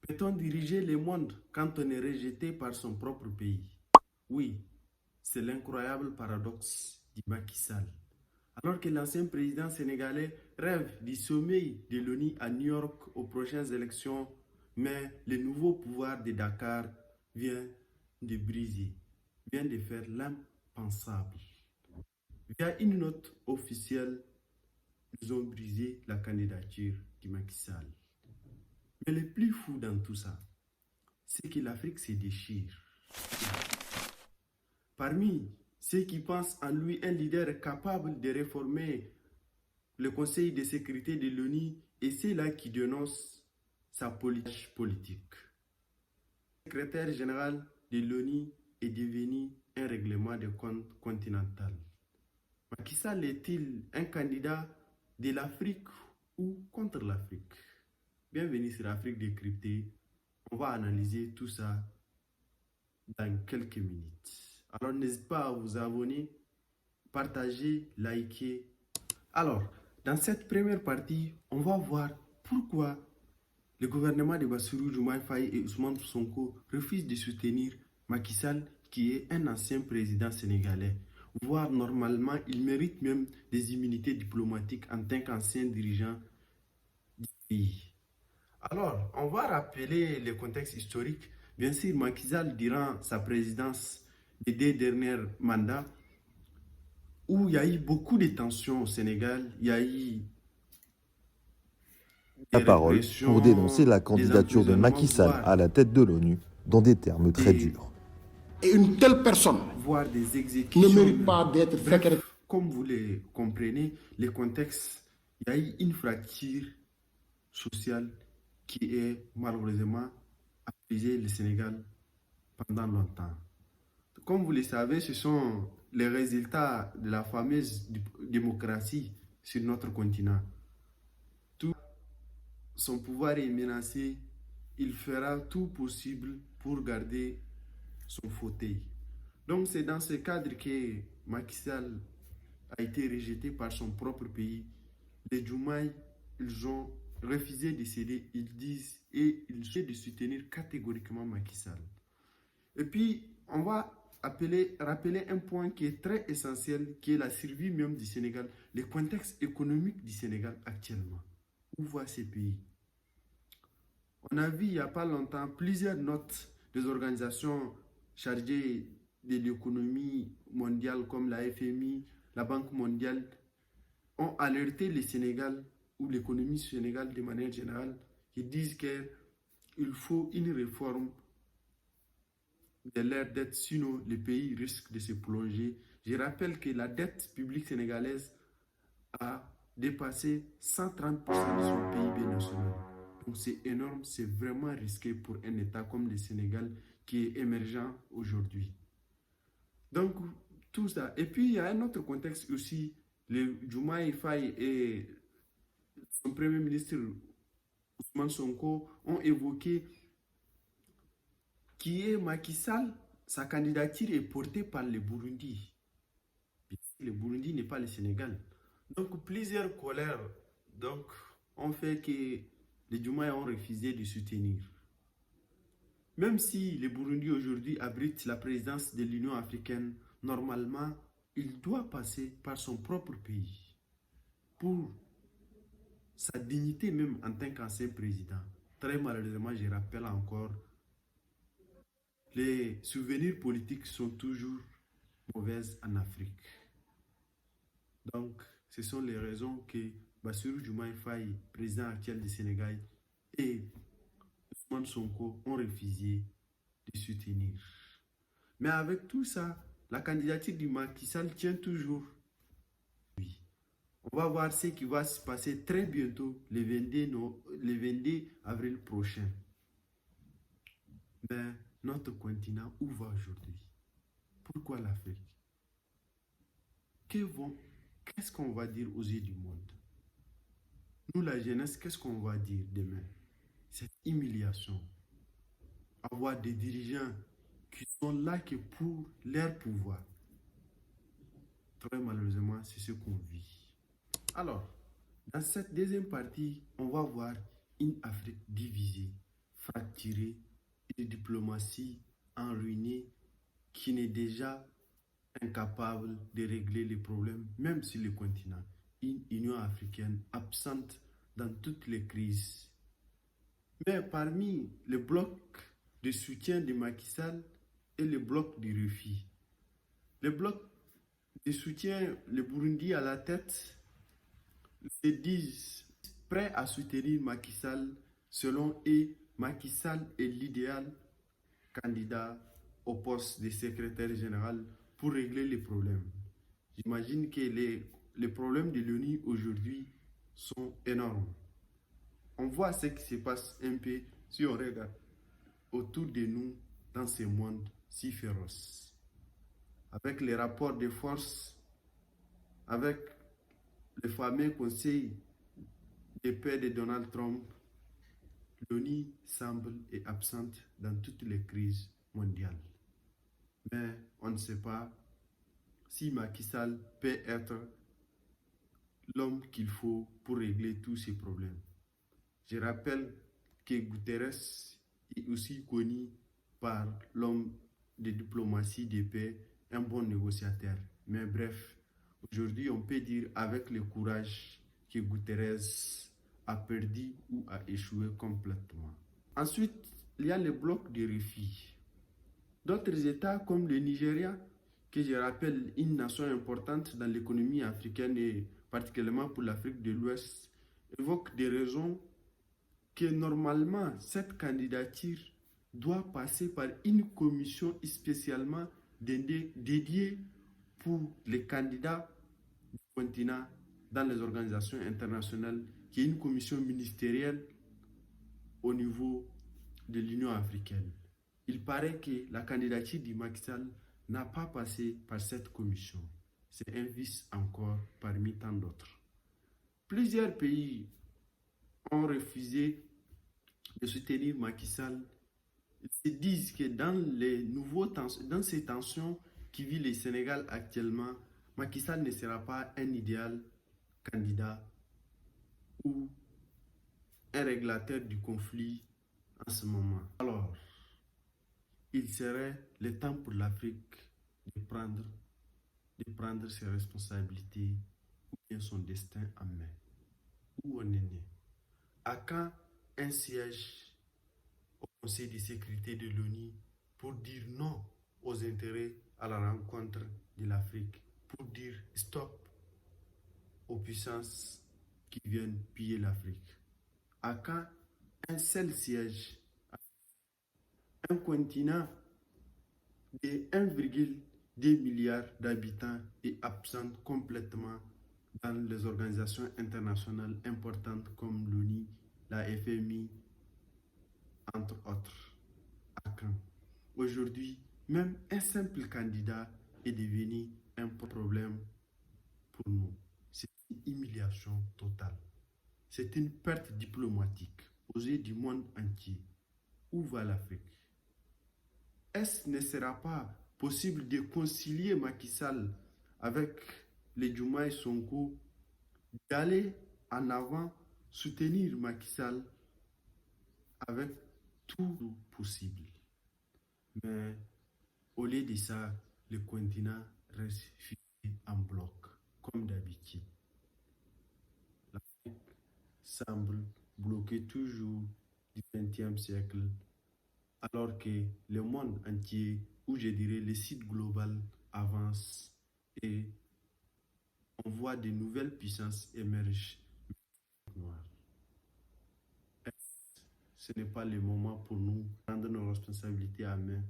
Peut-on diriger le monde quand on est rejeté par son propre pays? Oui, c'est l'incroyable paradoxe du Macky Sall. Alors que l'ancien président sénégalais rêve du sommet de l'ONU à New York aux prochaines élections, mais le nouveau pouvoir de Dakar vient de briser, vient de faire l'impensable. Via une note officielle, ils ont brisé la candidature du Macky Sall. Mais le plus fou dans tout ça, c'est que l'Afrique se déchire. Parmi ceux qui pensent en lui un leader capable de réformer le Conseil de sécurité de l'ONU et ceux-là qui dénoncent sa politique. Le secrétaire général de l'ONU est devenu un règlement de compte continental. Macky Sall est-il un candidat de l'Afrique ou contre l'Afrique? Bienvenue sur Afrique décryptée. On va analyser tout ça dans quelques minutes. Alors n'hésitez pas à vous abonner, partager, liker. Alors, dans cette première partie, on va voir pourquoi le gouvernement de Bassirou Diomaye Faye et Ousmane Sonko refusent de soutenir Macky Sall, qui est un ancien président sénégalais. Voire normalement, il mérite même des immunités diplomatiques en tant qu'ancien dirigeant du pays. Alors, on va rappeler le contexte historique. Bien sûr, Macky Sall, durant sa présidence des 2 derniers mandats, où il y a eu beaucoup de tensions au Sénégal, il y a eu La des parole pour dénoncer répressions, la des candidature de emprisonnements, Macky Sall à la tête de l'ONU dans des termes très durs. Et une telle personne voire des ne exécutions. mérite pas d'être secrétaire. Comme vous le comprenez, le contexte, il y a eu une fracture sociale qui est malheureusement affligé le Sénégal pendant longtemps. Comme vous le savez, ce sont les résultats de la fameuse démocratie sur notre continent. Tout son pouvoir est menacé, il fera tout possible pour garder son fauteuil. Donc c'est dans ce cadre que Macky Sall a été rejeté par son propre pays. Les Diomaye, ils ont refusé de céder, ils disent, et ils essaient de soutenir catégoriquement Macky Sall. Et puis, on va rappeler un point qui est très essentiel, qui est la survie même du Sénégal, le contexte économique du Sénégal actuellement. Où va ces pays? On a vu il n'y a pas longtemps plusieurs notes des organisations chargées de l'économie mondiale comme la FMI, la Banque mondiale, ont alerté le Sénégal ou l'économie sénégalaise de manière générale, qui disent qu'il faut une réforme de leur dette, sinon le pays risque de se plonger. Je rappelle que la dette publique sénégalaise a dépassé 130% de son PIB national. Donc c'est énorme, c'est vraiment risqué pour un État comme le Sénégal qui est émergent aujourd'hui. Donc tout ça. Et puis il y a un autre contexte aussi. Le Diomaye Faye et son premier ministre Ousmane Sonko ont évoqué qui est Macky Sall, sa candidature est portée par le Burundi. Le Burundi n'est pas le Sénégal. Donc plusieurs colères ont fait que les Diomaye ont refusé de soutenir. Même si le Burundi aujourd'hui abrite la présidence de l'Union africaine, normalement, il doit passer par son propre pays pour sa dignité même en tant qu'ancien président. Très malheureusement, je rappelle encore, les souvenirs politiques sont toujours mauvaises en Afrique. Donc, ce sont les raisons que Bassirou Diomaye Faye, président actuel du Sénégal, et Ousmane Sonko ont refusé de soutenir. Mais avec tout ça, la candidature du Macky Sall tient toujours. Oui. On va voir ce qui va se passer très bientôt, le 22 avril prochain. Mais notre continent, où va aujourd'hui? Pourquoi l'Afrique? Qu'est-ce qu'on va dire aux yeux du monde? Nous, la jeunesse, qu'est-ce qu'on va dire demain? Cette humiliation. Avoir des dirigeants qui sont là que pour leur pouvoir. Très malheureusement, c'est ce qu'on vit. Alors, dans cette deuxième partie, on va voir une Afrique divisée fracturée, une diplomatie enruinée qui n'est déjà incapable de régler les problèmes, même sur le continent. Une Union africaine absente dans toutes les crises. Mais parmi les blocs de soutien de Macky Sall et le bloc du refus, le bloc de soutien, le Burundi à la tête, se disent prêts à soutenir Macky Sall. Selon eux, Macky Sall est l'idéal candidat au poste de secrétaire général pour régler les problèmes. J'imagine que les problèmes de l'ONU aujourd'hui sont énormes. On voit ce qui se passe un peu si on regarde autour de nous dans ce monde si féroce. Avec les rapports de force, avec le fameux conseil de paix de Donald Trump, l'ONU semble être absente dans toutes les crises mondiales. Mais on ne sait pas si Macky Sall peut être l'homme qu'il faut pour régler tous ces problèmes. Je rappelle que Guterres est aussi connu par l'homme de diplomatie de paix, un bon négociateur. Mais bref, aujourd'hui on peut dire avec le courage que Guterres a perdu ou a échoué complètement. Ensuite, il y a le bloc de refus. D'autres États comme le Nigeria, que je rappelle une nation importante dans l'économie africaine et particulièrement pour l'Afrique de l'Ouest, évoquent des raisons que normalement cette candidature doit passer par une commission spécialement dédiée pour les candidats du continent dans les organisations internationales, qui est une commission ministérielle au niveau de l'Union africaine. Il paraît que la candidature du Macky Sall n'a pas passé par cette commission. C'est un vice encore parmi tant d'autres. Plusieurs pays ont refusé de soutenir Macky Sall. Ils se disent que dans ces tensions qui vit le Sénégal actuellement, Macky Sall ne sera pas un idéal candidat ou un régulateur du conflit en ce moment. Alors, il serait le temps pour l'Afrique de prendre ses responsabilités ou bien son destin en main. Où on est né? À quand un siège au Conseil de sécurité de l'ONU pour dire non aux intérêts à la rencontre de l'Afrique, pour dire stop aux puissances qui viennent piller l'Afrique? À quand un seul siège? Un continent de 1,2 milliard d'habitants est absent complètement dans les organisations internationales importantes comme l'ONU, la FMI, entre autres. À quand? Aujourd'hui, même un simple candidat est devenu un problème pour nous. C'est une humiliation totale. C'est une perte diplomatique aux yeux du monde entier. Où va l'Afrique? Est-ce ne sera pas possible de concilier Macky Sall avec les Diomaye Sonko, d'aller en avant, soutenir Macky Sall avec tout possible? Mais au lieu de ça, le continent reste fixé en bloc, comme d'habitude. L'Afrique semble bloquer toujours du XXe siècle, alors que le monde entier, ou je dirais le sud global, avance et on voit de nouvelles puissances émerger. Ce n'est pas le moment pour nous de prendre nos responsabilités à main